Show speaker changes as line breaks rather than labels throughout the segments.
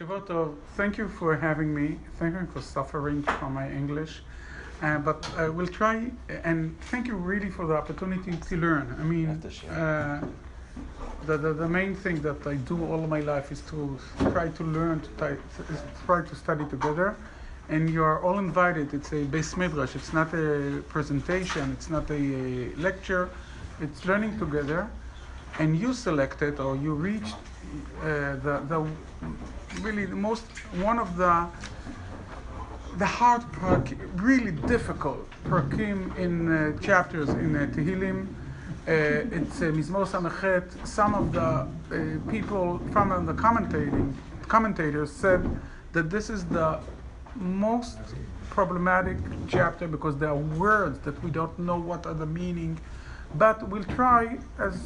Shavuot Tov, thank you for having me. Thank you for suffering from my English. But I will try, and thank you really for the opportunity to learn. I mean, the main thing that I do all my life is to try to learn, try to study together. And you are all invited. It's a Beis Midrash. It's not a presentation. It's not a lecture. It's learning together. And you selected, or you reached really the most, one of the hard really difficult parakim in chapters in Tehillim. It's Mizmor Samachet. Some of the people from the commentators said that this is the most problematic chapter because there are words that we don't know what are the meaning. But we'll try, as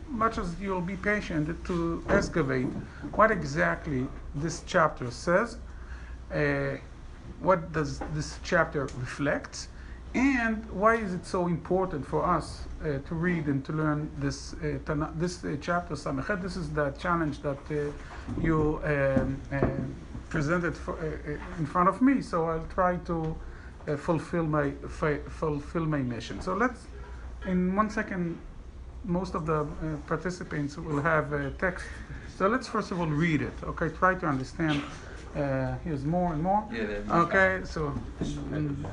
much as you'll be patient, to excavate what exactly this chapter says, what does this chapter reflect, and why is it so important for us to read and to learn this chapter, Samachet. This is the challenge that you presented in front of me, so I'll try to fulfill my mission. So let's. In 1 second, most of the participants will have a text. So let's first of all read it, okay? Try to understand. Here's more and more. Okay, so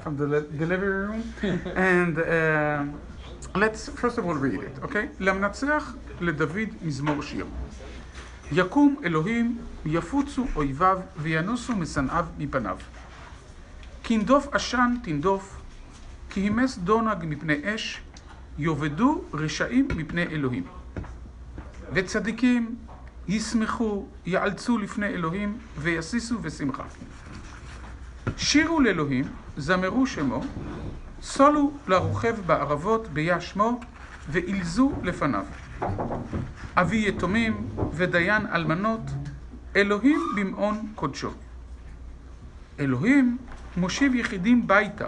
from the delivery room. And let's first of all read it, okay? למנצח לדוד מזמור שיר. יקום אלוהים, יפוצו אויביו, וינוסו משנאיו מפניו. כנדוף עשן תנדוף, כי הימס דונג מפני אש, יובדו רשעים מפני אלוהים. וצדיקים ישמחו, יעלצו לפני אלוהים, ויסיסו בשמחה. שירו לאלוהים, זמרו שמו, סולו לרוכב בערבות ביה שמו, ואילזו לפניו. אבי יתומים ודיין אלמנות, אלוהים במעון קודשו. אלוהים מושיב יחידים ביתה,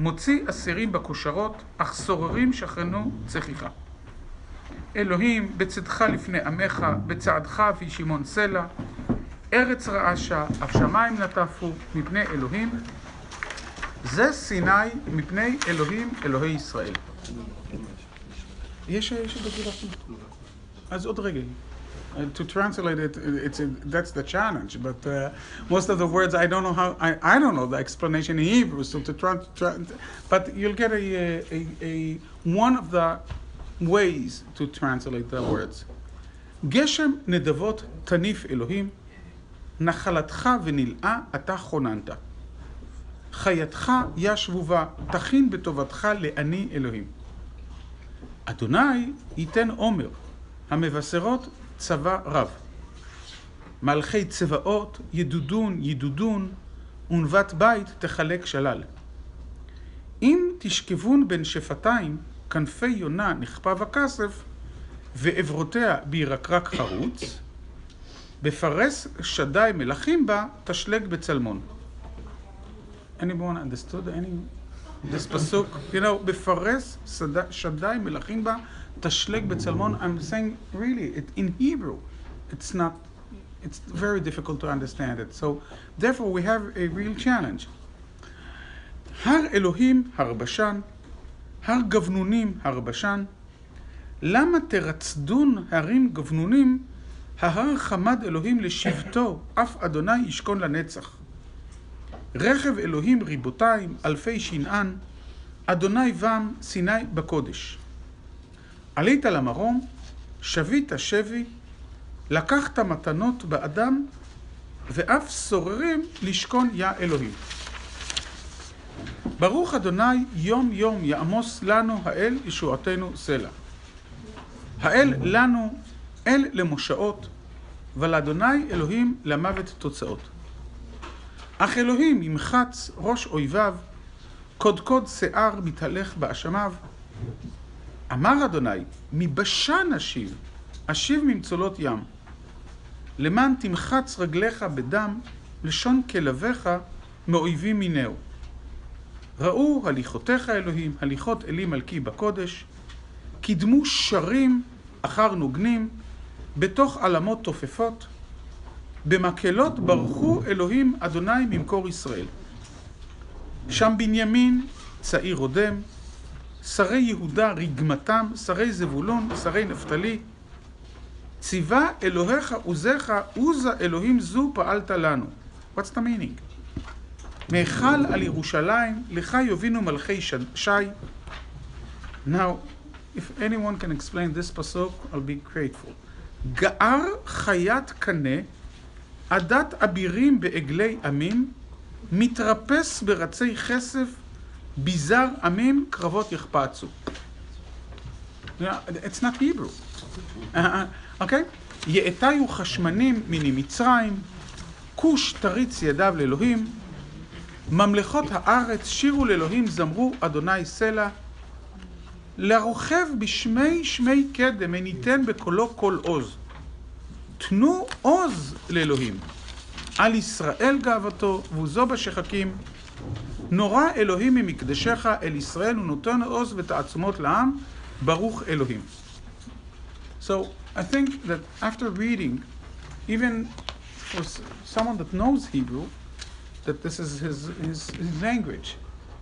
מוציא אסירים בכושרות, אך סוררים שכנו צחיך. אלוהים בצדך לפני עמך, בצעדך וישימון סלע, ארץ רעשה, אף שמיים נטפו מפני אלוהים. זה סיני מפני אלוהים, אלוהי ישראל. יש דקות. אז עוד רגע. To translate it, that's the challenge. But most of the words, I don't know how. I don't know the explanation in Hebrew. So but you'll get a one of the ways to translate the words. גשם נדבות תניף אלוהים, נחלתך ונלאה אתה חוננת. חייתך ישבובה, תכין בטובתך לעני אלוהים. אדוני ייתן עומר, המבשרות צבא רב. מלכי צבאות ידודון, ונבת בית תחלק שלל. אם תשכבון בין שפתיים, כנפי יונה נכפה בכסף, ועברותיה בירקרק חרוץ, בפרס שדי מלכים בה תשלג בצלמון. Anyone understood this pasuk? You know, בפרס שדי מלכים בה תשלג בצלמון. I'm saying really, in Hebrew, it's very difficult to understand it. So therefore we have a real challenge. הר אלוהים הר בשן, הר גבנונים הר בשן, למה תרצדון הרים גבנונים, ההר חמד אלוהים לשבטו, אף אדוני ישכון לנצח. רכב אלוהים ריבותיים, אלפי שנען, אדוני בם סיני בקודש. עלית למרום, שבית שבי, לקחת מתנות באדם, ואף סוררים לשכון יא אלוהים. ברוך אדוני יום יום יעמוס לנו האל ישועתנו סלע. האל לנו אל למושעות, ולאדוני אלוהים למוות תוצאות. אך אלוהים ימחץ ראש אויביו, קודקוד שיער מתהלך באשמיו. אמר אדוני, מבשן אשיב ממצולות ים. למען תמחץ רגליך בדם, לשון כלביך מאויבים מינהו. ראו הליכותיך אלוהים, הליכות אלי מלכי בקודש, קדמו שרים אחר נוגנים, בתוך עלמות תופפות, במקהלות ברכו אלוהים אדוני ממקור ישראל. שם בנימין צעיר אודם, שרי יהודה רגמתם, שרי זבולון, שרי נפתלי. ציווה אלוהיך עוזיך, עוזה אלוהים זו פעלת לנו. What's the meaning? מאכל על ירושלים, לך יובינו מלכי שי. Now, if anyone can explain this pasuk, I'll be grateful. גער חיית קנה, עדת אבירים בעגלי עמים, מתרפס ברצי חשף, ביזר עמים, קרבות יחפצו. It's not Hebrew. Okay? יאתיו חשמנים מיני מצרים, כוש תריץ ידיו לאלוהים, ממלכות הארץ שירו לאלוהים זמרו אדוני סלע, לרוכב בשמי שמי קדם הניתן בקולו כל עוז. תנו עוז לאלוהים, על ישראל גאוותו ועוזו בשחקים, נורא אלוהים ממקדשך אל ישראל ונותן עוז ותעצומות לעם, ברוך אלוהים. So I think that after reading, even for someone that knows Hebrew, that this is his language,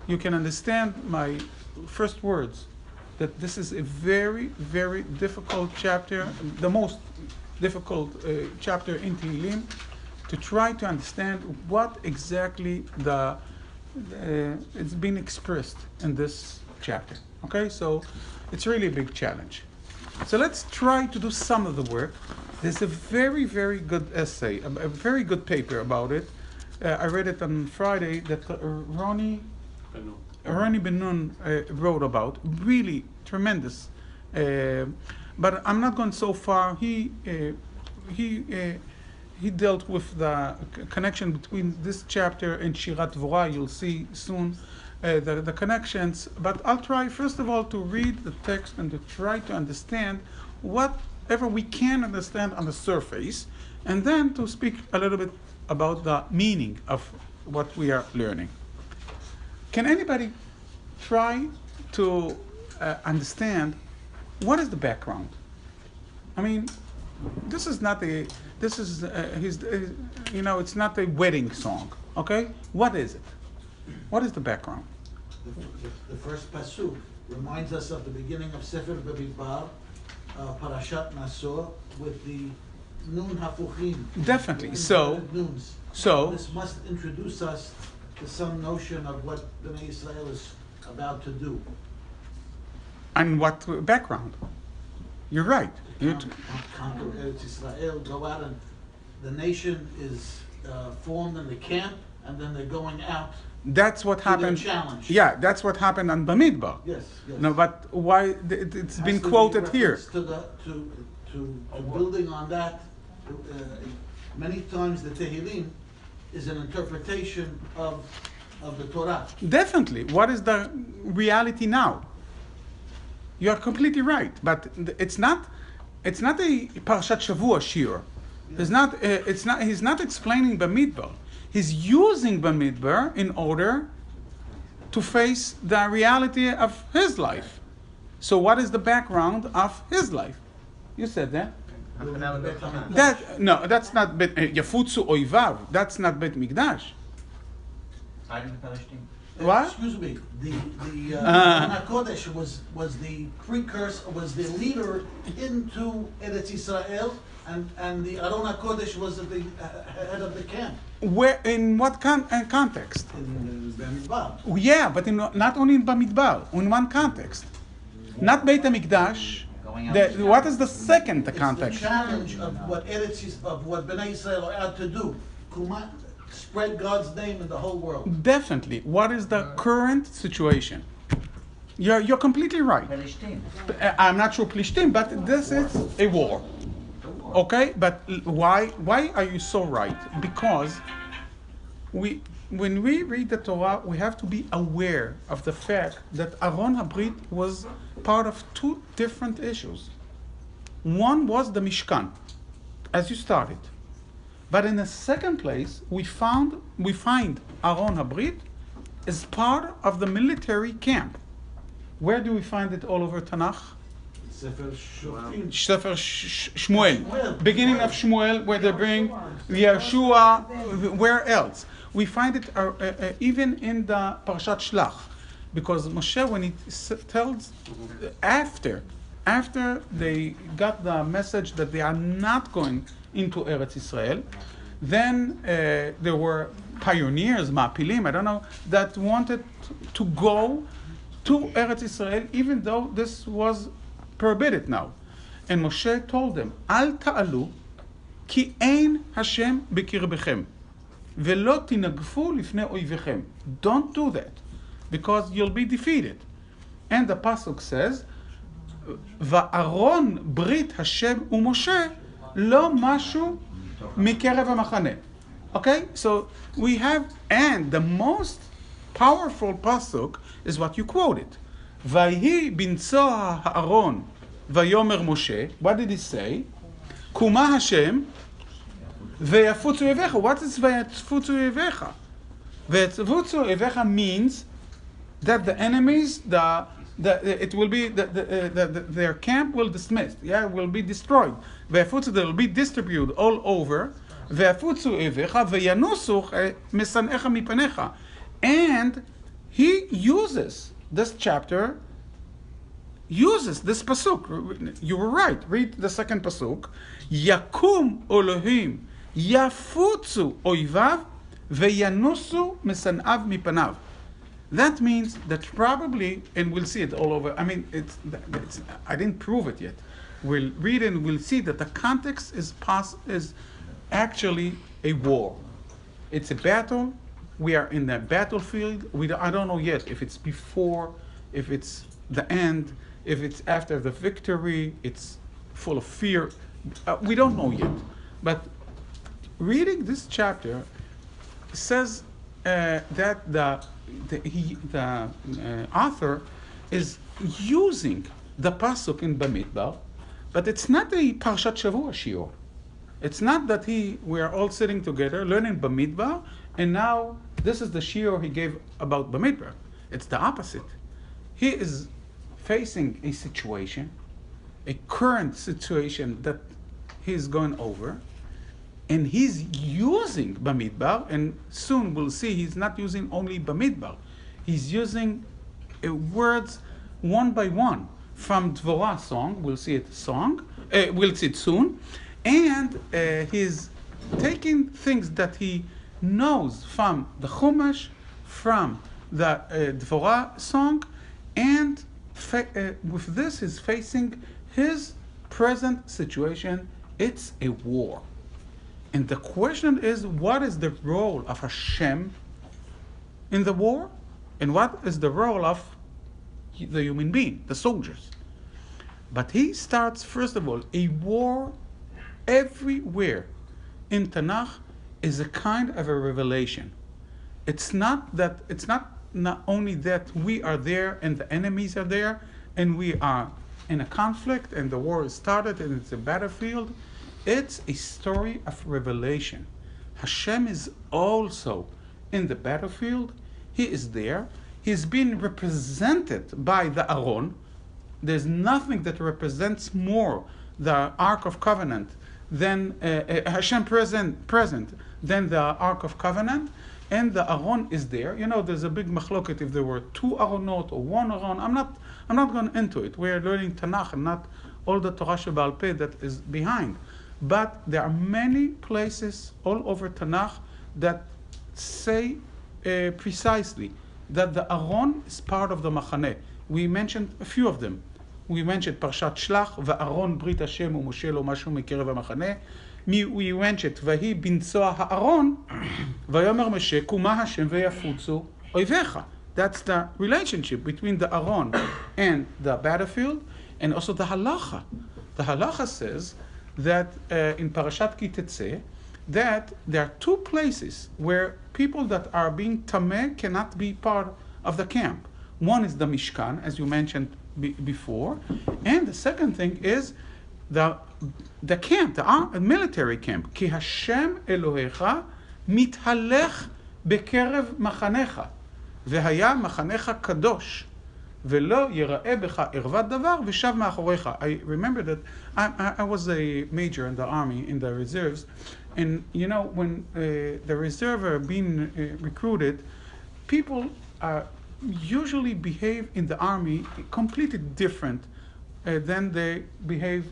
you can understand my first words, that this is a very, very difficult chapter, the most difficult chapter in Tehillim, to try to understand what exactly it's been expressed in this chapter. Okay, so it's really a big challenge. So let's try to do some of the work. There's a very, very good essay, a very good paper about it. I read it on Friday that Ronnie Ben-Nun wrote about. Really tremendous. But I'm not going so far. He dealt with the connection between this chapter and Shirat Dvorah. You'll see soon the connections. But I'll try, first of all, to read the text and to try to understand whatever we can understand on the surface, and then to speak a little bit about the meaning of what we are learning. Can anybody try to understand what is the background? I mean, this is not it's not a wedding song, okay? What is it? What is the background?
The first pasuk reminds us of the beginning of Sefer Bamidbar, Parashat Nasor, with the Nun Hafuchim.
Definitely.
So
So
this must introduce us to some notion of what Bnei Israel is about to do.
And what background? You're right.
Conquer Eretz Israel, go out, and the nation is formed in the camp, and then they're going out.
That's what happened.
Challenge.
Yeah, that's what happened on Bamidbar.
Yes.
No, but why it's been quoted here?
To building on that, many times the Tehillim is an interpretation of the Torah.
Definitely. What is the reality now? You are completely right, but it's not a Parashat Shavua shir. He's not explaining Bamidbar. He's using Bamidbar in order to face the reality of his life. So what is the background of his life? You said that. That's not Bet Yafutsu Oivav. That's not Bet Mikdash. What?
Excuse me. The Aron HaKodesh was the precursor, was the leader into Eretz Israel, and the Aron HaKodesh was at the head of the camp.
Where, in what context?
In Bamidbar.
Yeah, but not only in Bamidbar, in one context. Not Beit HaMikdash. What is the second context?
The challenge of what Bnei Israel are out to do. Spread God's name in the whole world.
Definitely. What is the current situation? You're completely right. I'm not sure Plishtim, but this is a war. Okay, but why are you so right? Because when we read the Torah, we have to be aware of the fact that Aron HaBrit was part of two different issues. One was the Mishkan, as you started. But in the second place, we find Aron HaBrit as part of the military camp. Where do we find it all over Tanakh?
Sefer Shoftim.
Sefer Shmuel, beginning of Shmuel, where they bring Yeshua. Where else? We find it even in the Parashat Shlach, because Moshe, when he tells after they got the message that they are not going into Eretz Israel, then there were pioneers, Ma'apilim, I don't know, that wanted to go to Eretz Israel, even though this was prohibited now. And Moshe told them, Al ta'alu, ki ein Hashem bekirbechem, velo tinagfu lifnei oivechem. Don't do that, because you'll be defeated. And the pasuk says, Va'aron brit Hashem u'Moshe lo mashu mikerev ha'machane. Okay, so we have, and the most powerful pasuk is what you quoted. Vayhi binso ha'aron vayomer Moshe. What did he say? Kuma Hashem veyafutzu evecha. What is veyafutzu evecha? Veyafutzu evecha means that the enemies, it will be their camp will dismissed. Yeah, will be destroyed. Veyafutzu, they will be distributed all over. Veyafutzu evecha veyanusu mesanecha mipanecha. And he uses this chapter, uses this pasuk. You were right. Read the second pasuk. Yakum Elohim yafutzu oivav veyanusu mesanav mipanav. That means that probably, and we'll see it all over. I mean, I didn't prove it yet. We'll read and we'll see that the context is actually a war. It's a battle. We are in the battlefield. I don't know yet if it's before, if it's the end, if it's after the victory. It's full of fear. We don't know yet. But reading this chapter says that the author is using the pasuk in Bamidbar, but it's not a Parshat Shavua shiur. It's not that we are all sitting together learning Bamidbar, and now this is the shiur he gave about Bamidbar. It's the opposite. He is facing a situation, a current situation that he's going over, and he's using Bamidbar, and soon we'll see he's not using only Bamidbar. He's using words one by one from Dvorah song. We'll see it soon. And he's taking things that he knows from the Chumash, from the Dvorah song, and with this he's facing his present situation. It's a war. And the question is, what is the role of Hashem in the war? And what is the role of the human being, the soldiers? But he starts, first of all, a war everywhere in Tanakh is a kind of a revelation. It's not only that we are there and the enemies are there and we are in a conflict and the war is started and it's a battlefield. It's a story of revelation. Hashem is also in the battlefield. He is there. He's being represented by the Aron. There's nothing that represents more the Ark of Covenant than Hashem present than the Ark of Covenant. And the Aron is there. You know, there's a big machloket if there were two Aronot or one Aron. I'm not going into it. We're learning Tanakh and not all the Torah Sheba'al Peh that is behind. But there are many places all over Tanakh that say precisely that the Aron is part of the Machaneh. We mentioned a few of them. We mentioned Parshat Shlach, Va'aron Brit Hashem u'Moshe lo mashu mikerev ha'machaneh. We mentioned Vahi binso ha'aron, Vayomer Moshe kuma Hashem veyafutzu oivecha. That's the relationship between the Aron and the battlefield, and also the halacha. The halacha says that in Parashat Ki Tetzeh, that there are two places where people that are being tameh cannot be part of the camp. One is the Mishkan, as you mentioned before, and the second thing is the camp, the military camp. Ki Hashem Elohecha mithalech bekerev machanecha, vehaya machanecha kadosh, ולא יראה בך ערוות דבר ושב מאחוריך. I remember that I was a major in the army, in the reserves, and you know, when the reserve are being recruited, people usually behave in the army completely different than they behave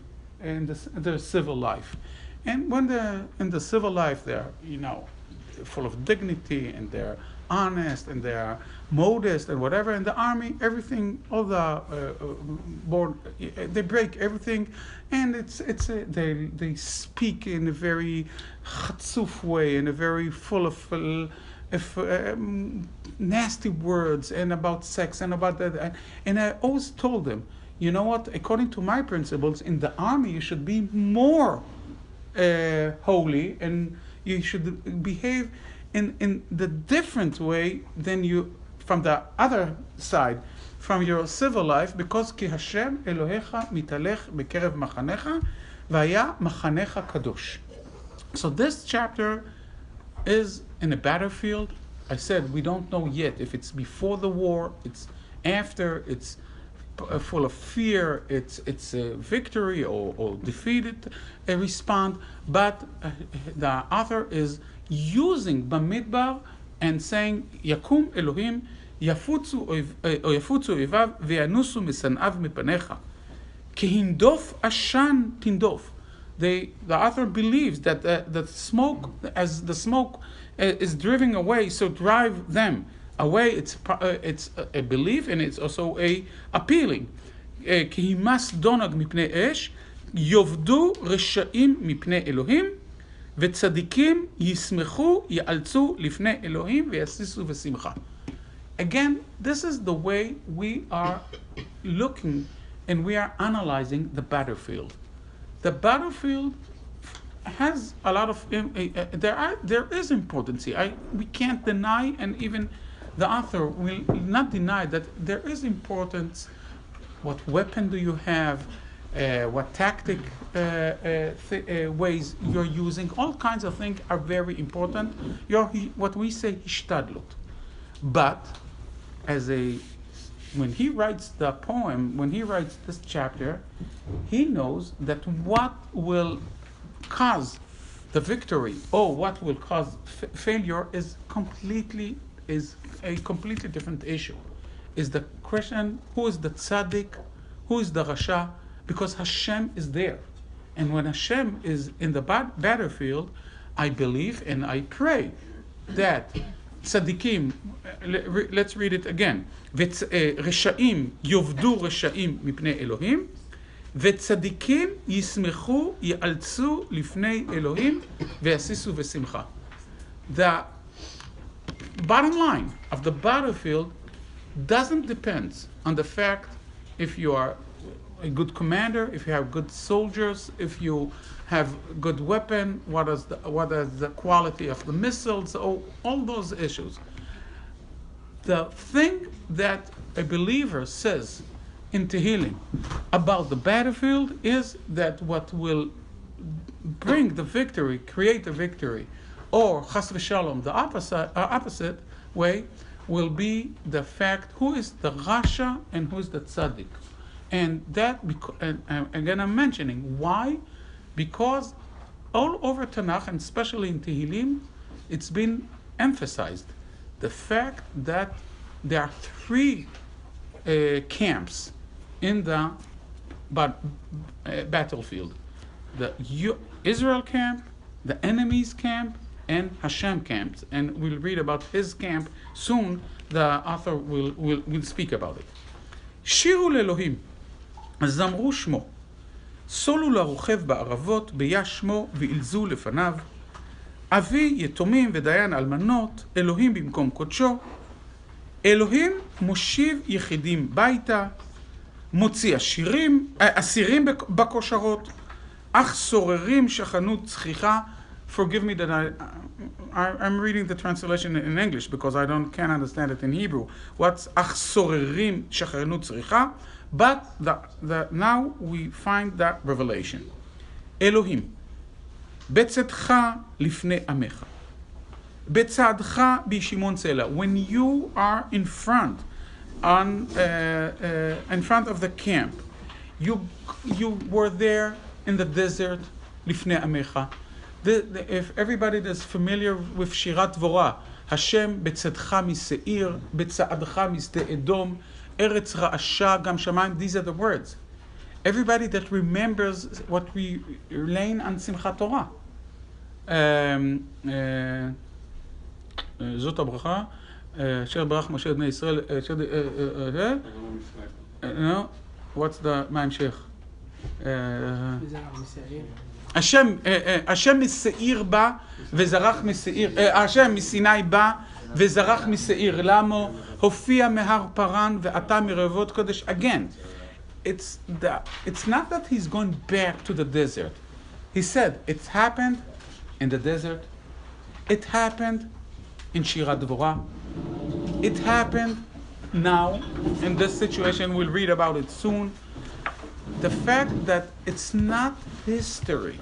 in their civil life. And when they're in the civil life, they're, you know, full of dignity, and they're honest, and they're modest, and whatever. In the army, everything, all the board, they break everything, and they speak in a very chatzuf way, in a very full of nasty words, and about sex, and about that. And I always told them, you know what? According to my principles, in the army, you should be more holy, and you should behave in the different way than you from the other side, from your civil life, because ki Hashem Elohecha mitalech bekerev machanecha vaya machanecha kadosh. So this chapter is in a battlefield. I said we don't know yet if it's before the war, it's after, it's full of fear, it's a victory or defeated a respond, but the author is using Bamidbar and saying Yakum Elohim yafutzu oivav ve'anusu misanav mipanecha kihindof ashan tindof. The author believes that the smoke, as the smoke is driven away, so drive them away. It's a belief, and it's also a appealing. כי הימס דונג מפני אש, יובדו רשעים מפני אלוהים, וצדיקים ישמחו, יאלצו לפני אלוהים, ויסיסו בשמחה. Again, this is the way we are looking and we are analyzing the battlefield. The battlefield has a lot of, there is importance. We can't deny, and even the author will not deny that there is importance. What weapon do you have? What tactic ways you're using? All kinds of things are very important. What we say hishtadlut. But when he writes the poem, when he writes this chapter, he knows that what will cause the victory or what will cause failure is a completely different issue. Is the question, who is the tzaddik, who is the rasha? Because Hashem is there. And when Hashem is in the battlefield, I believe and I pray that tzaddikim, let's read it again. רשעים יובדו רשעים מפני אלוהים, וצדיקים ישמחו יאלצו לפני אלוהים ויסיסו בשמחה. The bottom line of the battlefield doesn't depend on the fact if you are a good commander, if you have good soldiers, if you have good weapon, what is the quality of the missiles, all those issues. The thing that a believer says in Tehillim about the battlefield is that what will bring the victory, create the victory, or chas v'shalom, the opposite way, will be the fact who is the rasha and who is the tzaddik. And that, and again I'm mentioning, why? Because all over Tanakh, and especially in Tehillim, it's been emphasized the fact that there are three camps in the battlefield. The Israel camp, the enemy's camp, and Hashem camps. And we'll read about his camp soon. The author will speak about it. שירו לאלוהים, זמרו שמו, סולו לרוכב בערבות, ביש שמו ואילזו לפניו, אבי יתומים ודיין אלמנות, אלוהים במקום קודשו, אלוהים מושיב יחידים ביתה, מוציא אסירים בכושרות, אך סוררים שחנות צחיחה. Forgive me that I'm reading the translation in English because I can't understand it in Hebrew. What's ach sorerim shacharenu tzricha? But now we find that revelation. Elohim, betzedcha lifnei amecha, betzadcha bishimon sela. When you are in front in front of the camp. You were there in the desert, לפני עמך. If everybody is familiar with שירת דבורה, השם בצאתך משעיר, בצעדך משדה אדום, ארץ רעשה גם שמיים, these are the words. Everybody that remembers what we learn on שמחת תורה. זאת הברכה, אשר ברך משה בני ישראל, no, what's the, מה המשך? השם משעיר בא וזרח משעיר, השם מסיני בא וזרח משעיר, למה הופיע מהר פרן ואתה מרבבות קודש. Again, it's not that he's going back to the desert. He said it happened in the desert, it happened in שירת דבורה, it happened now in this situation. We'll read about it soon. The fact that it's not history,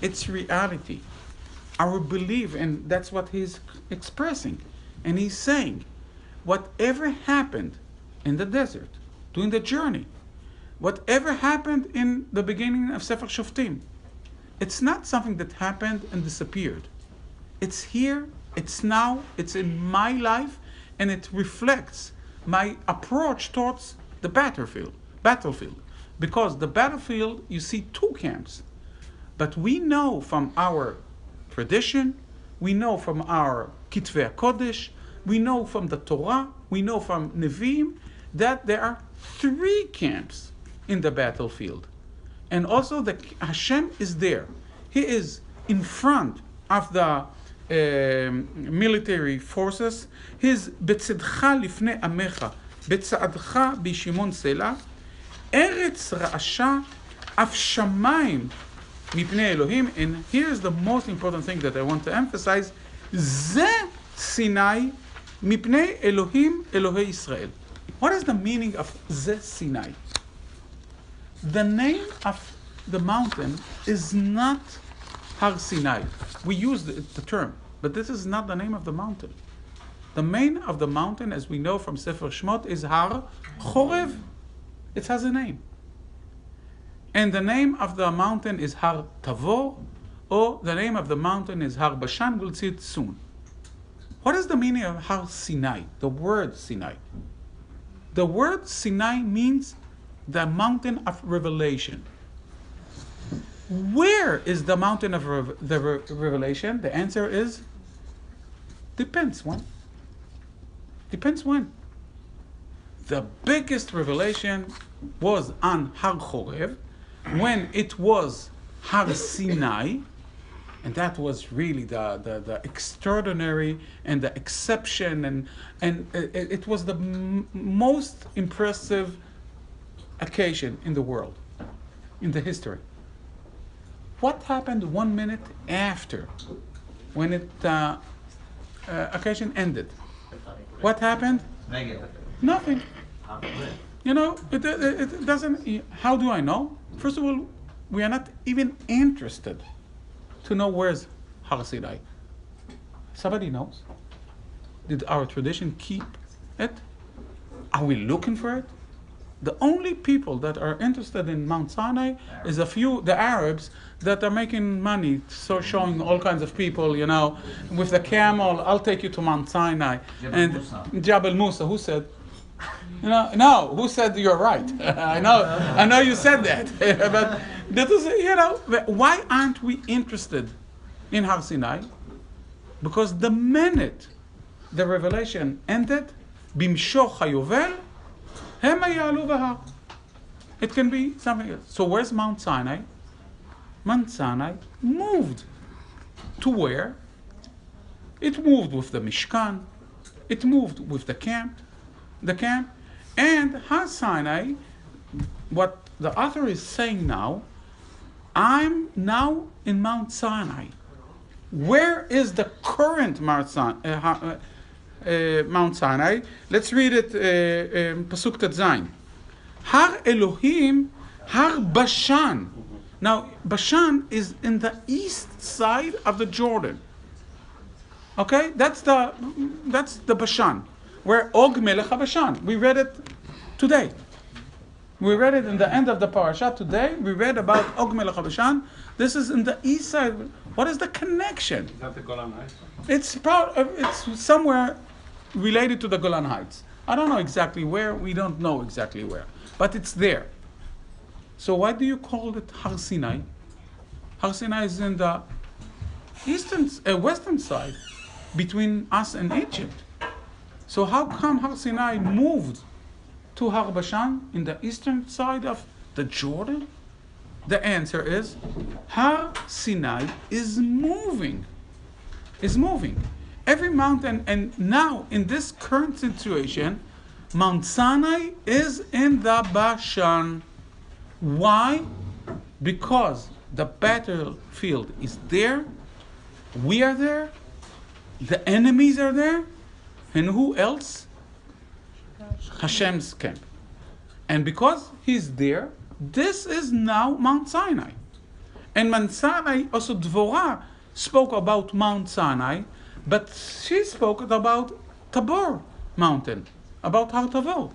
it's reality. Our belief, and that's what he's expressing. And he's saying, whatever happened in the desert, during the journey, whatever happened in the beginning of Sefer Shoftim, it's not something that happened and disappeared. It's here, it's now, it's in my life, and it reflects my approach towards the battlefield. Because the battlefield, you see two camps. But we know from our tradition, we know from our Kitvei HaKodesh, we know from the Torah, we know from Nevi'im, that there are three camps in the battlefield. And also the Hashem is there. He is in front of the military forces. His בצדך לפני עמך, בצעדך בישימון סלע, ארץ רעשה, אף שמיים מפני אלוהים. And here's the most important thing that I want to emphasize. זה סיני מפני אלוהים אלוהי ישראל. What is the meaning of זה סיני? The name of the mountain is not Har Sinai. We use the term, but this is not the name of the mountain. The name of the mountain, as we know from Sefer Shmot, is Har Chorev. It has a name. And the name of the mountain is Har Tavor, or the name of the mountain is Har Bashan. We'll see it soon. What is the meaning of Har Sinai? The word Sinai. The word Sinai means the mountain of revelation. Where is the mountain of revelation? The answer is depends when. Depends when. The biggest revelation was on Har Chorev, when it was Har Sinai, and that was really the extraordinary and the exception, and it was the most impressive occasion in the world, in the history. What happened 1 minute after, when it occasion ended? What happened? Nothing. You know, it doesn't. How do I know? First of all, we are not even interested to know where's Har Sinai. Somebody knows? Did our tradition keep it? Are we looking for it? The only people that are interested in Mount Sinai is the Arabs that are making money, so showing all kinds of people, you know, with the camel, I'll take you to Mount Sinai. Jabal Musa, who said? No, who said you're right? I know you said that. But that is, you know, why aren't we interested in Har Sinai? Because the minute the revelation ended, Bimshoch HaYovel, Hema Ya'alu V'har. It can be something else. So where's Mount Sinai? Mount Sinai moved to where? It moved with the Mishkan. It moved with the camp. And Har Sinai, what the author is saying now, I'm now in Mount Sinai. Where is the current Mount Sinai? Let's read it, Pasuk Tet Zayin. Har Elohim, Har Bashan. Now, Bashan is in the east side of the Jordan. Okay, that's the Bashan. where Og Melech HaBashan. We read it today. We read it in the end of the parasha today. We read about Og Melech HaBashan. This is in the east side. What is the connection?
Is that the Golan Heights?
It's somewhere related to the Golan Heights. I don't know exactly where. We don't know exactly where, but it's there. So why do you call it Har Sinai? Har Sinai is in the western side, between us and Egypt. So how come Har Sinai moved to Har Bashan in the eastern side of the Jordan? The answer is Har Sinai is moving. Every mountain, and now in this current situation, Mount Sinai is in the Bashan. Why? Because the battlefield is there, we are there, the enemies are there, and who else? Hashem's camp. And because he's there, this is now Mount Sinai. And Mount Sinai, also Dvorah spoke about Mount Sinai, but she spoke about Tabor mountain, about Har Tavor.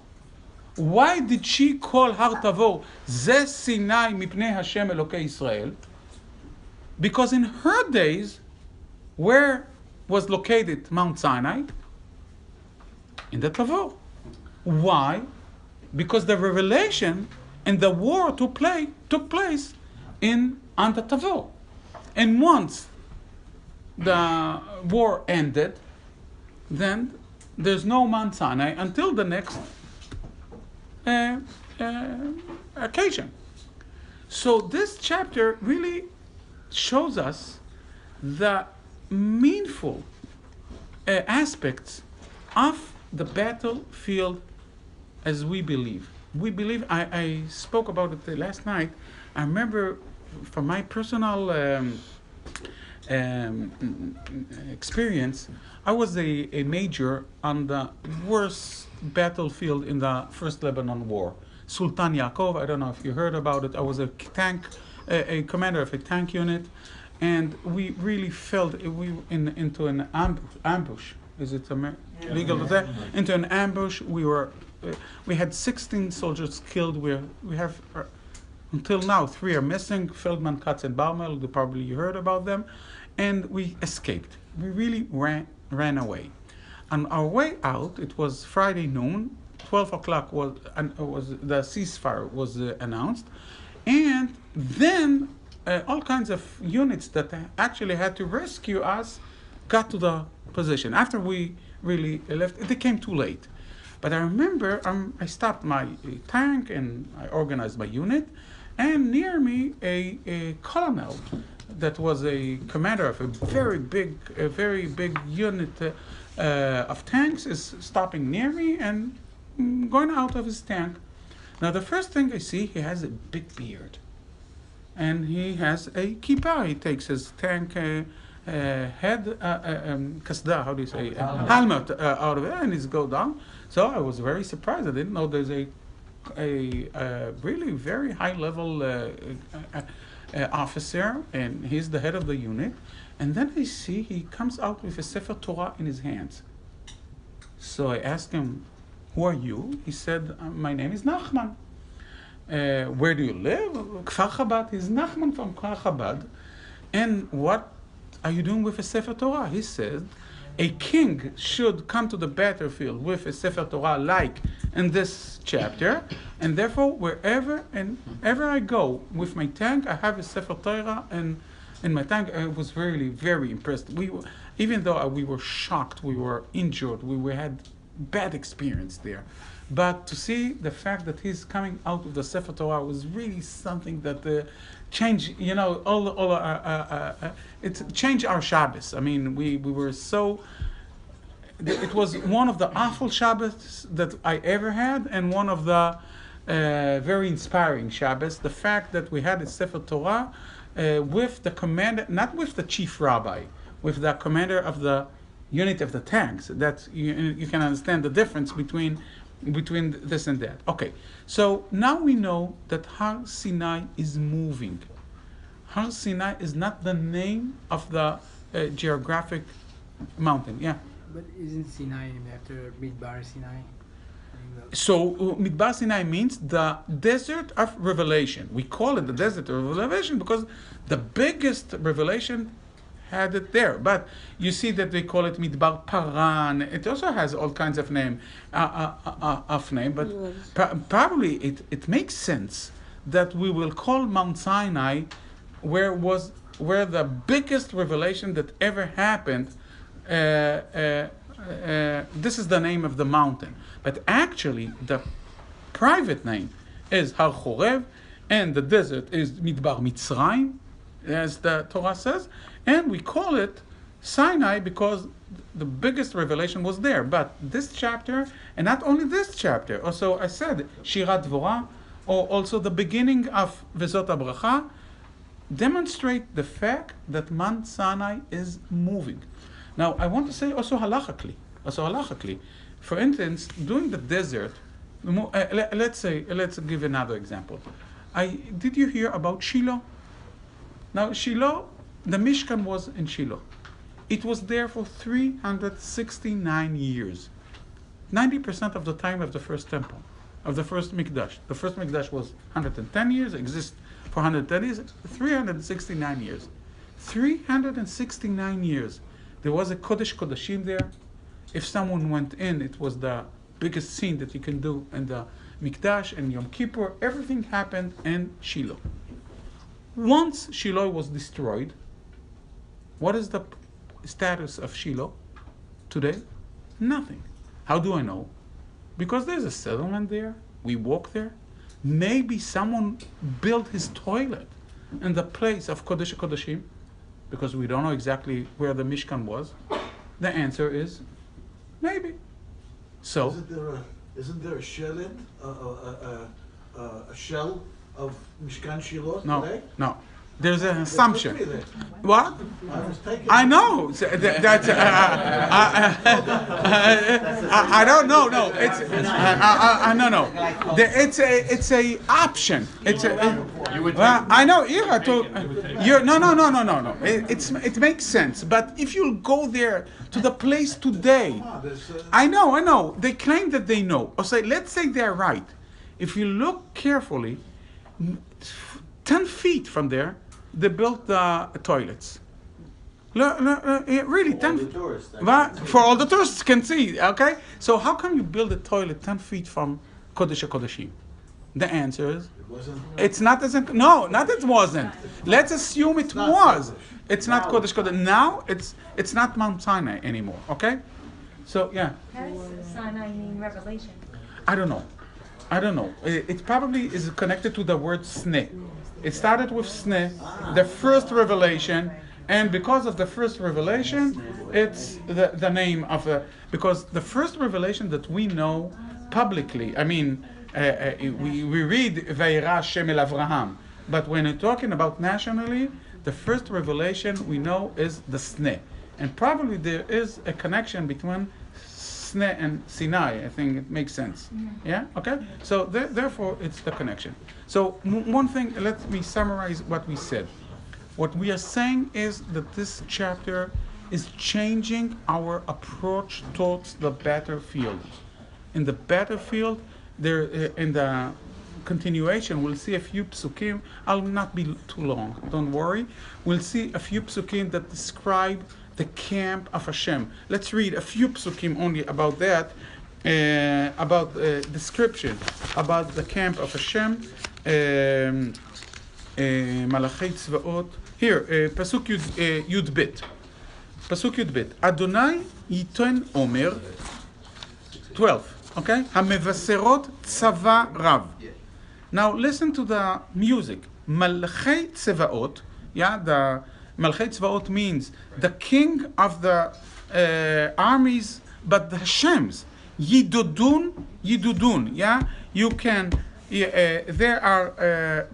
Why did she call Har Tavor Ze Sinai Mipnei Hashem Elokei Israel? Because in her days, where was located Mount Sinai? In the Tavor. Why? Because the revelation and the war took place on the Tavor. And once the war ended, then there's no Mount Sinai until the next occasion. So this chapter really shows us the meaningful aspects of the battlefield as we believe. We believe, I spoke about it last night. I remember from my personal experience, I was a major on the worst battlefield in the First Lebanon War. Sultan Yaakov, I don't know if you heard about it. I was a commander of a tank unit, and we really felt into an ambush. Is it legal to say? Into an ambush. We had 16 soldiers killed. We have until now 3 are missing: Feldman, Katz, and Baumel. Probably you heard about them, and we escaped. We really ran away. On our way out, it was Friday noon. 12 o'clock was the ceasefire was announced, and then all kinds of units that actually had to rescue us got to the position. After we really left, it came too late. But I remember I stopped my tank and I organized my unit, and near me a colonel that was a commander of a very big unit of tanks is stopping near me and going out of his tank. Now the first thing I see, he has a big beard, and he has a kippah. He takes his tank head kasda, how do you say, helmet out of it, and he's go down. So I was very surprised. I didn't know there's a really very high level officer, and he's the head of the unit. And then I see he comes out with a Sefer Torah in his hands. So I asked him, "Who are you?" He said, "My name is Nachman." Where do you live? Kfar Chabad. He's Nachman from Kfar Chabad. And what are you doing with a Sefer Torah? He said, a king should come to the battlefield with a Sefer Torah like in this chapter, and therefore wherever I go with my tank, I have a Sefer Torah and in my tank. I was really very impressed. Even though we were shocked, we were injured, we had bad experience there, but to see the fact that he's coming out of the Sefer Torah was really something that changed, it changed our Shabbos. I mean, we were so, it was one of the awful Shabbos that I ever had, and one of the very inspiring Shabbos. The fact that we had a Sefer Torah with the commander, not with the chief rabbi, with the commander of the unit of the tanks. That you can understand the difference between this and that. Okay, so now we know that Har Sinai is moving. Har Sinai is not the name of the geographic mountain. Yeah.
But isn't Sinai named after Midbar Sinai?
So Midbar Sinai means the desert of revelation. We call it the desert of revelation because the biggest revelation had it there. But you see that they call it Midbar Paran. It also has all kinds of name. But probably it makes sense that we will call Mount Sinai where the biggest revelation that ever happened. This is the name of the mountain. But actually, the private name is Har Chorev, and the desert is Midbar Mitzrayim, as the Torah says, and we call it Sinai because the biggest revelation was there. But this chapter, and not only this chapter, also I said Shirat Dvorah, or also the beginning of Vezot HaBracha, demonstrate the fact that Mount Sinai is moving. Now, I want to say also halachically. For instance, during the desert, let's give another example. Did you hear about Shiloh? Now, Shiloh, the Mishkan was in Shiloh. It was there for 369 years. 90% of the time of the first temple, of the first Mikdash. The first Mikdash was 110 years, exists for 110 years, 369 years. 369 years. There was a Kodesh Kodashim there. If someone went in, it was the biggest scene that you can do in the Mikdash and Yom Kippur. Everything happened in Shiloh. Once Shiloh was destroyed, what is the status of Shiloh today? Nothing. How do I know? Because there's a settlement there. We walk there. Maybe someone built his toilet in the place of Kodesh Kodashim, because we don't know exactly where the Mishkan was. The answer is maybe. So
isn't there a shell a shell of Mishkan Shiloh today?
No. There's an assumption. What?
I
know. That's. I don't know. No, it's. No. It's a option. It's a. I know. No. It makes sense. But if you go there to the place today, I know. They claim that they know. Or say, let's say they're right. If you look carefully, 10 feet from there, they built the toilets. Really, 10 for all the tourists can see. Okay, so how come you build a toilet 10 feet from Kodesh HaKodashim? The answer is it's not as no, not it wasn't. Let's assume it was. It's not Kodesh Kodesh. Now it's not Mount Sinai anymore. Okay, so yeah.
How does Sinai mean revelation?
I don't know. It probably is connected to the word Sneh. It started with Sneh, the first revelation, and because of the first revelation, it's the name of because the first revelation that we know publicly, I mean, we read Vayera Hashem el Avraham, but when we're talking about nationally, the first revelation we know is the Sneh. And probably there is a connection between Sneh and Sinai. I think it makes sense. Yeah? Okay? So therefore, it's the connection. So one thing, let me summarize what we said. What we are saying is that this chapter is changing our approach towards the battlefield. In the battlefield, there in the continuation, we'll see a few psukim. I'll not be too long, don't worry. We'll see a few psukim that describe the camp of Hashem. Let's read a few psukim only about that, about description about the camp of Hashem. Malachei Tzvaot. Here, Pasuk Yud Bet. Pasuk Yud Bet. Adonai Yiton Omer. 12. Okay? Hamevaserot Tzava Rav. Now listen to the music. Malachei Tzvaot. Yeah, the Malchei Tzvaot means the king of the armies, but the Hashem's. Yidudun. Yeah, you can. There are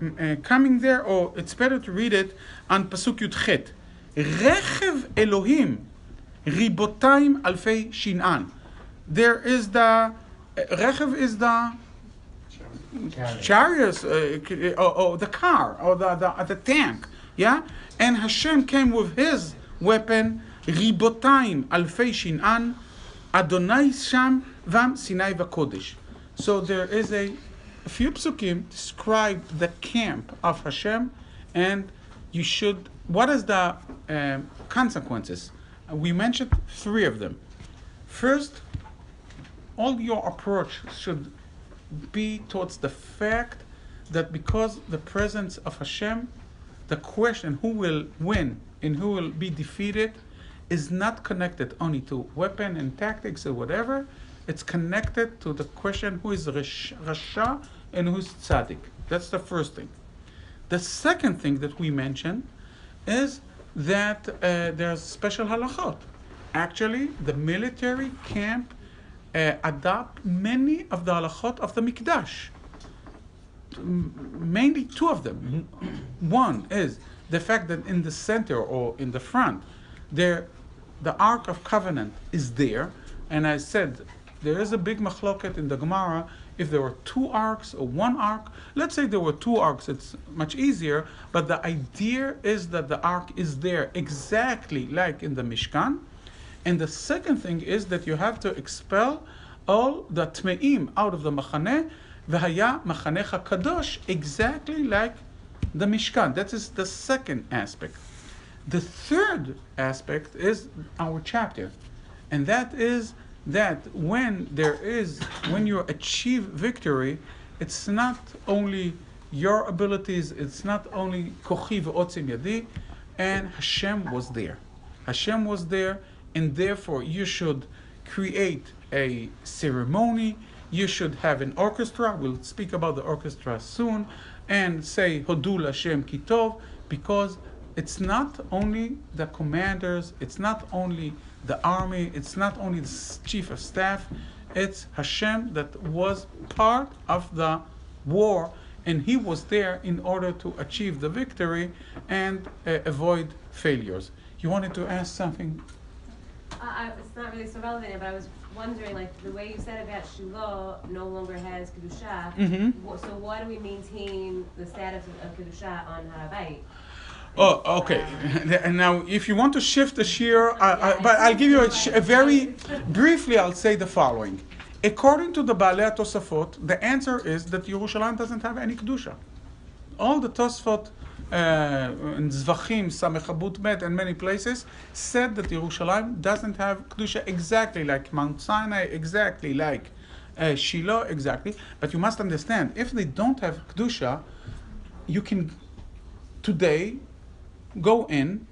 coming there, or it's better to read it on Pasuk Yud Chet. Rechev Elohim, Ribotayim Alfei Shinan. There is the Rechev is the chariots, or the car, or the tank. Yeah, and Hashem came with his weapon, Ribotayim Alfei Shinan, Adonai Sham Vam Sinai Vakodesh. So there is a few psukim describe the camp of Hashem, and you should. What is the consequences? We mentioned 3 of them. First, all your approach should be towards the fact that because the presence of Hashem, the question who will win and who will be defeated is not connected only to weapon and tactics or whatever. It's connected to the question who is Rasha and who's Tzaddik. That's the first thing. The second thing that we mentioned is that there's special halachot. Actually, the military camp adopt many of the halachot of the Mikdash. Mainly 2 of them. One is the fact that in the center or in the front, the Ark of Covenant is there. And I said, there is a big machloket in the Gemara if there were 2 arks or 1 ark. Let's say there were 2 arks, it's much easier. But the idea is that the ark is there exactly like in the Mishkan. And the second thing is that you have to expel all the Tme'im out of the Machaneh, V'haya Machanecha Kadosh, exactly like the Mishkan. That is the second aspect. The third aspect is our chapter. And that is that when you achieve victory, it's not only your abilities, it's not only Kochi V'otzim Yadi, and Hashem was there. Hashem was there, and therefore you should create a ceremony, you should have an orchestra, we'll speak about the orchestra soon, and say Hodul Hashem Kitov, because it's not only the commanders, it's not only the army, it's not only the chief of staff, it's Hashem that was part of the war, and he was there in order to achieve the victory and avoid failures. You wanted to ask something?
It's not really so relevant, but I was wondering, like, the way you said about Shiloh no longer has Kedusha, so why do we maintain the status of Kedusha on Har HaBayit?
Oh, okay. And now, if you want to shift the shir, but I'll give you a very briefly. I'll say the following: according to the Baalei Tosafot, the answer is that Yerushalayim doesn't have any kedusha. All the Tosafot in Zvachim, Samechabut Met, and many places said that Yerushalayim doesn't have kedusha exactly like Mount Sinai, exactly like Shiloh, exactly. But you must understand, if they don't have kedusha, you can today go in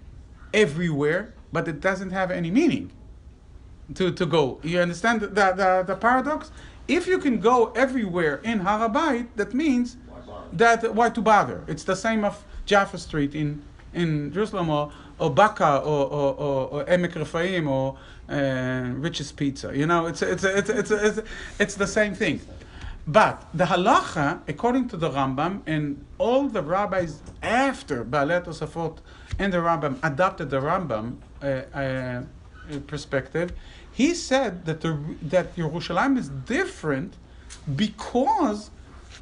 everywhere, but it doesn't have any meaning to go. You understand the paradox? If you can go everywhere in Har HaBayit, that means that why to bother? It's the same of Jaffa Street in Jerusalem, or Baka, or Emek Rephaim, or Rich's Pizza. You know, it's the same thing. But the halacha, according to the Rambam, and all the rabbis after Baalei Tosafot and the Rambam adopted the Rambam perspective, he said that that Yerushalayim is different because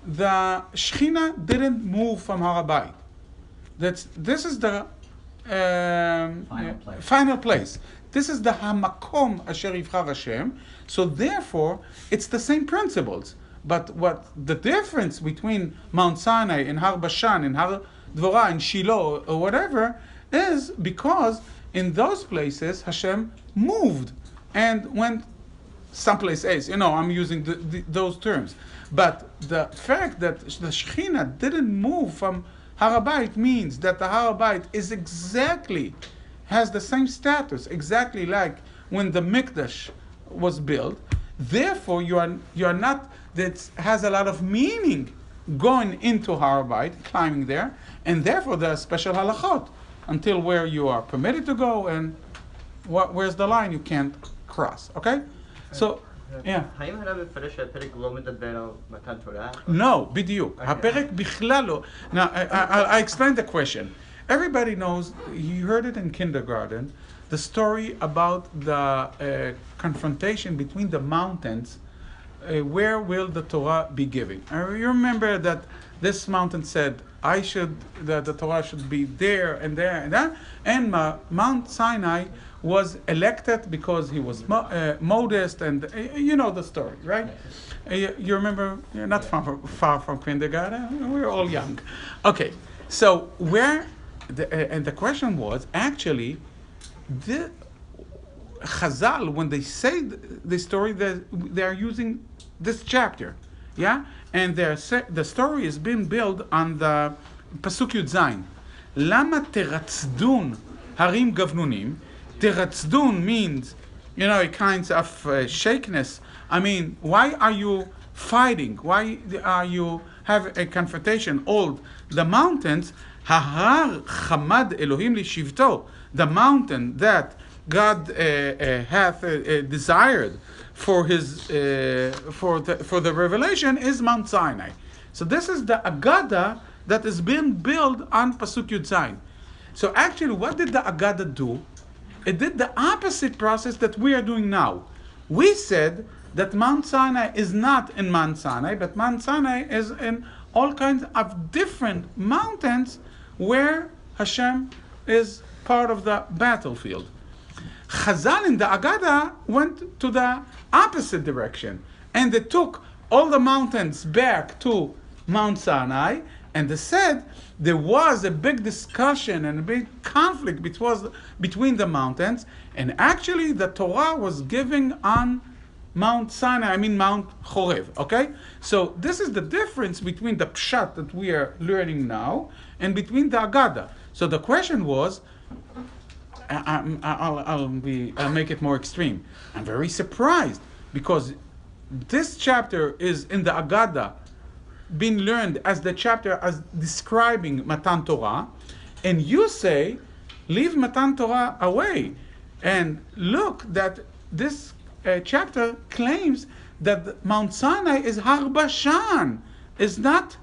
the Shechina didn't move from Har HaBayit. This is the final place. This is the Hamakom Asher Yivchar Hashem. So therefore, it's the same principles. But what the difference between Mount Sinai and Har Bashan and Har Dvorah and Shiloh or whatever is because in those places Hashem moved and went someplace else. You know, I'm using those terms. But the fact that the Shechina didn't move from Har HaBayit means that the Har HaBayit is has the same status, exactly like when the Mikdash was built. Therefore, you are not, that has a lot of meaning going into Har HaBayit, climbing there, and therefore there are special halachot until where you are permitted to go and where's the line you can't cross. Okay? So, yeah.
האם הרב מפרש שהפרק לא מדבר על מתן תורה?
No, בדיוק. הפרק בכלל לא. Now, I explain the question. Everybody knows, you heard it in kindergarten, the story about the confrontation between the mountains. Where will the Torah be given? You remember that this mountain said, that the Torah should be there and there and there, and Mount Sinai was elected because he was modest, and you know the story, right? You remember? You're not far from kindergarten. We were all young. Okay, so and the question was actually, the Chazal, when they say the story, they are using this chapter, yeah, and the story is being built on the pasuk Yud Zayin. Lama teratzdun harim gavnunim. Teratzdun means, a kind of shakiness. I mean, why are you fighting? Why are you have a confrontation? All the mountains, Hahar Chamad Elohim Lishivto, the mountain that God hath desired for his for the revelation is Mount Sinai. So this is the Agada that is being built on Pasuk Yud Zayin. So actually, what did the Agada do? It did the opposite process that we are doing now. We said that Mount Sinai is not in Mount Sinai, but Mount Sinai is in all kinds of different mountains where Hashem is part of the battlefield. Chazal in the Agada went to the opposite direction, and they took all the mountains back to Mount Sinai, and they said there was a big discussion and a big conflict between the mountains, and actually the Torah was given on Mount Sinai, Mount Chorev, okay? So this is the difference between the Pshat that we are learning now and between the Agada. So the question was, I'll make it more extreme. I'm very surprised because this chapter is in the Agada being learned as the chapter as describing Matan Torah, and you say, leave Matan Torah away, and look that this chapter claims that Mount Sinai is Har Bashan, is not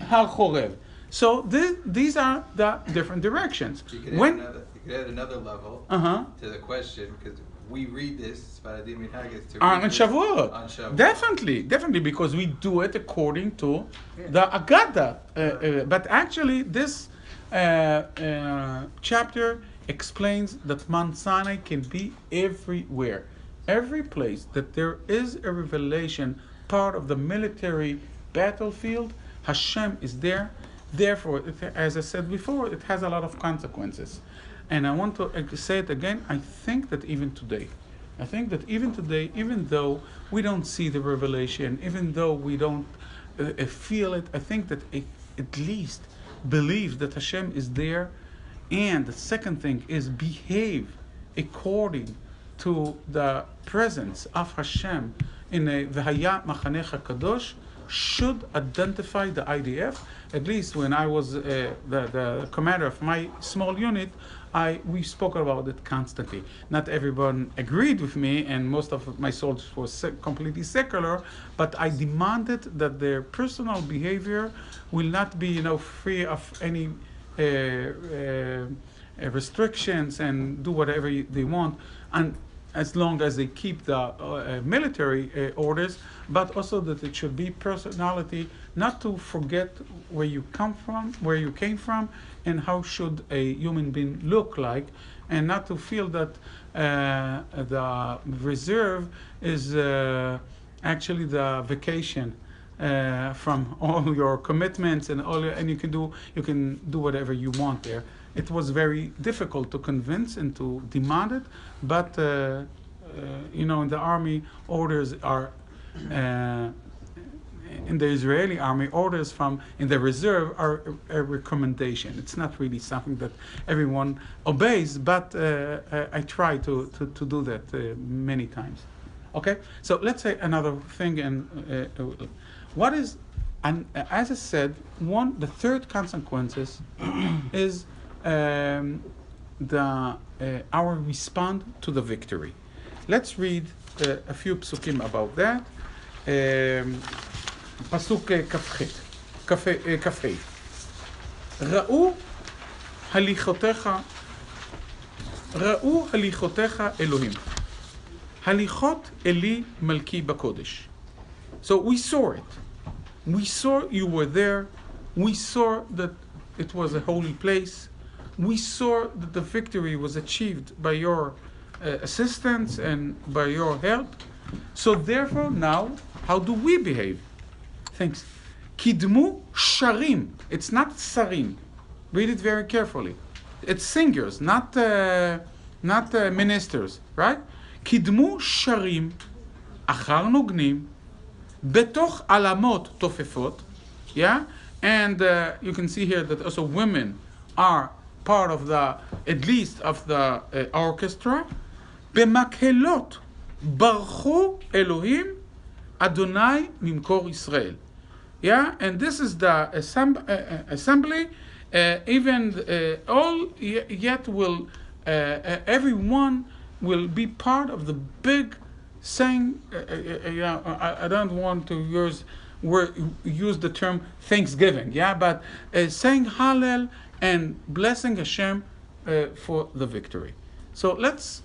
Har Chorev. So these are the different directions.
You could add another level to the question, because we read this Sfaradim Minhag to
on Shavuot.
On Shavuot.
Definitely, because we do it according to the Agada. But actually, this chapter explains that Mount Sinai can be everywhere. Every place that there is a revelation, part of the military battlefield, Hashem is there. Therefore, as I said before, it has a lot of consequences. And I want to say it again, I think that even today, even though we don't see the revelation, even though we don't feel it, I think that at least believe that Hashem is there. And the second thing is behave according to the presence of Hashem in a V'haya Machanecha Kadosh should identify the IDF. At least when I was the commander of my small unit, we spoke about it constantly. Not everyone agreed with me, and most of my soldiers were completely secular, but I demanded that their personal behavior will not be, free of any restrictions and do whatever they want, and as long as they keep the military orders, but also that it should be personality, not to forget where you came from, and how should a human being look like, and not to feel that the reserve is actually the vacation from all your commitments and you can do whatever you want there. It was very difficult to convince and to demand it, but in the army, orders are in the Israeli army, orders in the reserve are a recommendation. It's not really something that everyone obeys, but I try to do that many times. Okay, so let's say another thing, and what is, and as I said, the third consequences is our response to the victory. Let's read a few psukim about that. פסוק כ"ה ראו הליכותיך אלוהים, הליכות אלי מלכי בקודש. So we saw it. We saw you were there. We saw that it was a holy place. We saw that the victory was achieved by your assistance and by your help. So therefore, now, how do we behave? Thanks. Kidmu sharim. It's not sarim. Read it very carefully. It's singers, not ministers, right? Kidmu sharim achar nognim betoch alamot tofefot. Yeah, and you can see here that also women are part of the, at least of the orchestra. B'makhelot barchu Elohim Adonai mimkor Israel. Yeah, and this is the assembly. Even all yet will everyone will be part of the big saying. I don't want to use the term Thanksgiving. Yeah, but saying Hallel and blessing Hashem for the victory. So let's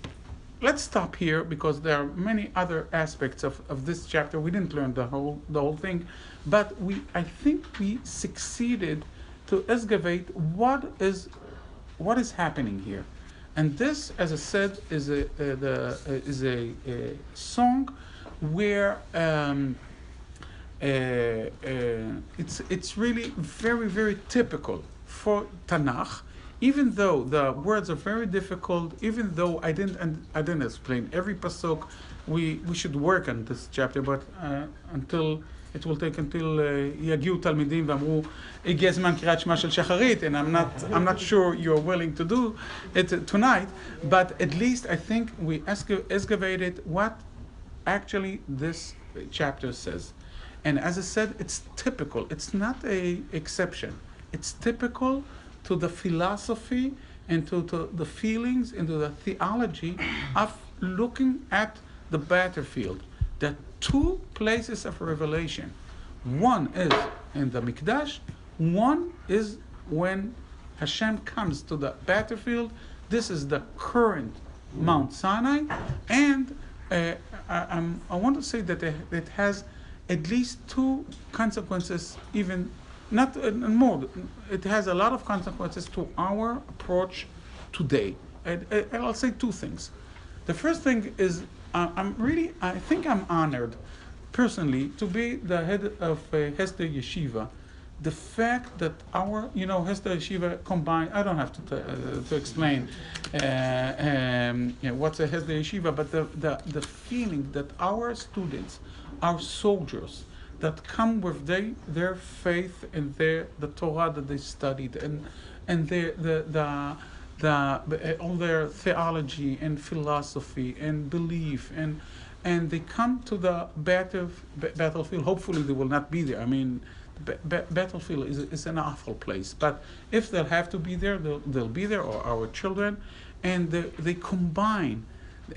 stop here because there are many other aspects of this chapter. We didn't learn the whole thing, but I think we succeeded to excavate what is happening here. And this, as I said, is a song where it's really very, very typical for Tanakh. Even though the words are very difficult, even though I didn't explain every pasuk, we should work on this chapter. But until it will take until יגיעו תלמידים ואמרו הגיע הזמן קריאת שמע של שחרית, and I'm not sure you're willing to do it tonight. But at least I think we excavated what actually this chapter says. And as I said, it's typical. It's not a exception. It's typical to the philosophy and to the feelings and to the theology of looking at the battlefield. There are two places of revelation. One is in the Mikdash. One is when Hashem comes to the battlefield. This is the current Mount Sinai. And I want to say that it has at least two consequences, even not more. It has a lot of consequences to our approach today. And I'll say two things. The first thing is I think I'm honored personally to be the head of Hesder Yeshiva. The fact that our, Hesder Yeshiva combined, I don't have to explain what's a Hesder Yeshiva, but the feeling that our students, our soldiers, that come with their faith and the Torah that they studied and all their theology and philosophy and belief and they come to the battlefield. Hopefully they will not be there. I mean, battlefield is an awful place, but if they'll have to be there, they'll be there, or our children, and they combine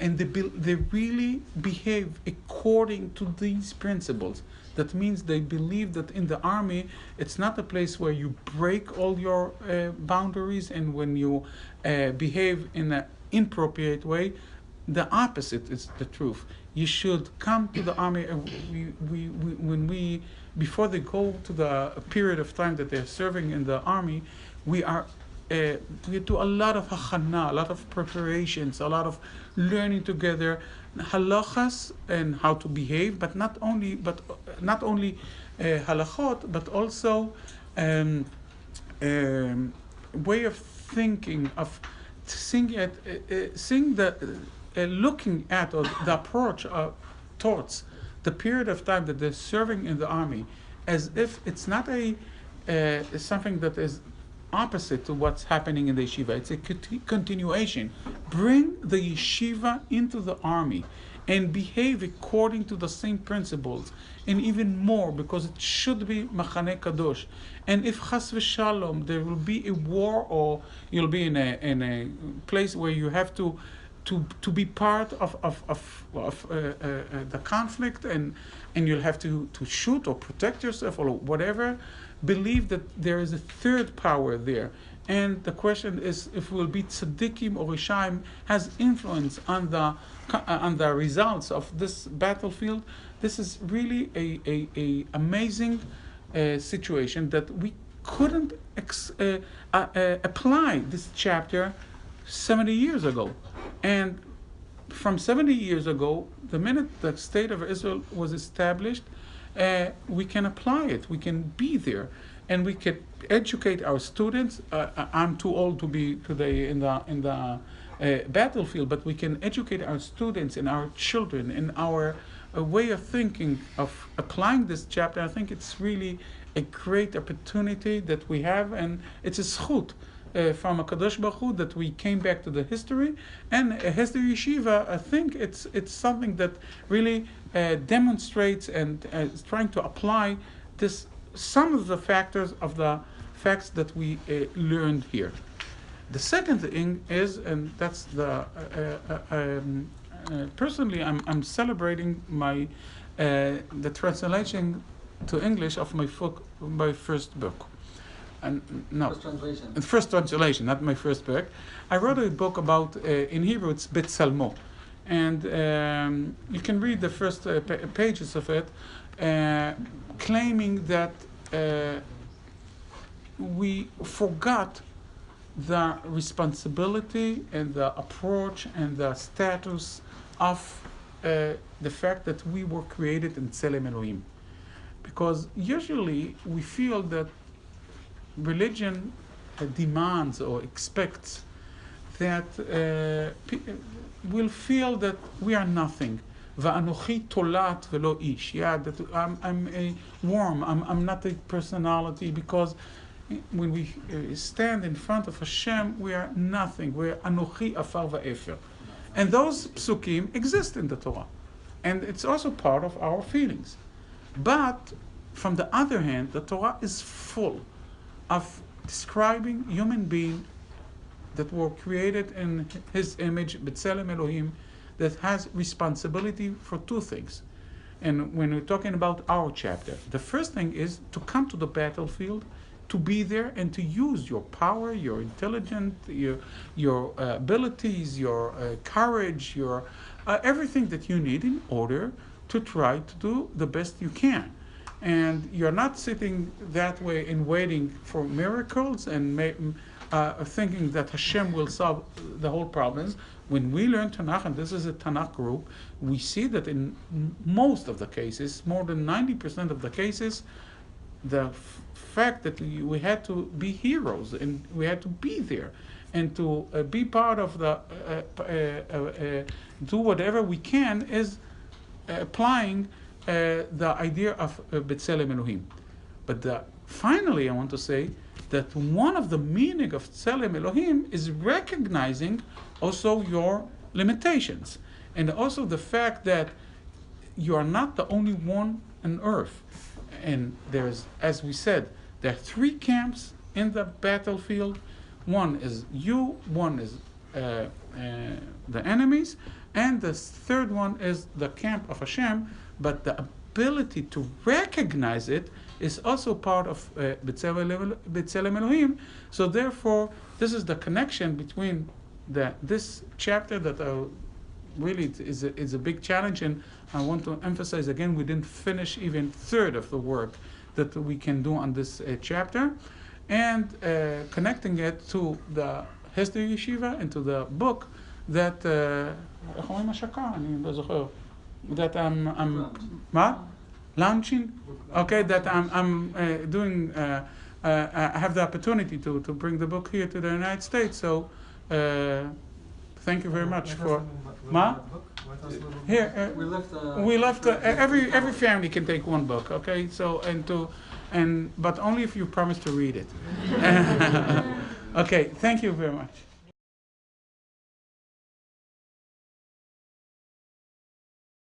and they really behave according to these principles. That means they believe that in the army, it's not a place where you break all your boundaries, and when you behave in an inappropriate way, the opposite is the truth. You should come to the army. Before they go to the period of time that they're serving in the army, we do a lot of hachana, a lot of preparations, a lot of learning together, halachas and how to behave, but not only halachot, but also way of thinking, of looking at, or the approach towards the period of time that they're serving in the army, as if it's not something that is opposite to what's happening in the yeshiva. It's a continuation. Bring the yeshiva into the army and behave according to the same principles, and even more, because it should be Machane Kadosh. And if chas v'shalom there will be a war, or you'll be in a place where you have to be part of the conflict, and you'll have to shoot or protect yourself or whatever, believe that there is a third power there. And the question is, if we'll be tzaddikim or rishaim, has influence on the results of this battlefield. This is really a amazing situation that couldn't apply this chapter 70 years ago. And from 70 years ago, the minute the state of Israel was established, we can apply it. We can be there, and we can educate our students. I'm too old to be today in the battlefield, but we can educate our students and our children in our way of thinking of applying this chapter. I think it's really a great opportunity that we have, and it's a zchut from a Kadosh Baruch Hu that we came back to the history. And Hesder Yeshiva, I think it's something that really demonstrates and is trying to apply this some of the factors of the facts that we learned here. The second thing is, and that's the personally, I'm celebrating my the translation to English of my first book. And no, first translation, not my first book. I wrote a book about in Hebrew it's Betzalmo, and you can read the first pages of it, claiming that we forgot the responsibility and the approach and the status of the fact that we were created in Tzelem Elohim. Because usually we feel that religion demands or expects that we'll feel that we are nothing. Va'anochi tolat velo ish. Yeah, that I'm a worm. I'm not a personality, because when we stand in front of Hashem, we are nothing. We're anochi afar va'efer. And those psukim exist in the Torah. And it's also part of our feelings. But from the other hand, the Torah is full of describing human beings that were created in His image, B'Tselem Elohim, that has responsibility for two things. And when we're talking about our chapter, the first thing is to come to the battlefield, to be there and to use your power, your intelligence, your abilities, your courage, your everything that you need in order to try to do the best you can. And you're not sitting that way and waiting for miracles and thinking that Hashem will solve the whole problems. When we learn Tanakh, and this is a Tanakh group, we see that in most of the cases, more than 90% of the cases, the fact that we had to be heroes and we had to be there and to be part of the do whatever we can is applying the idea of B'Tselem Elohim. But finally, I want to say that one of the meaning of Tzelem Elohim is recognizing also your limitations, and also the fact that you are not the only one on earth. And there's, as we said, there are three camps in the battlefield. One is you, one is the enemies, and the third one is the camp of Hashem. But the ability to recognize it is also part of B'Tselem Elohim. So therefore, this is the connection between this chapter that really is a big challenge, and I want to emphasize again, we didn't finish even third of the work that we can do on this chapter, and connecting it to the Hesder Yeshiva and to the book that that I'm launching. Okay, that I'm doing. I have the opportunity to bring the book here to the United States. So thank you very much for. Here we left. Every family can take one book. Okay, so but only if you promise to read it. Okay, thank you very much.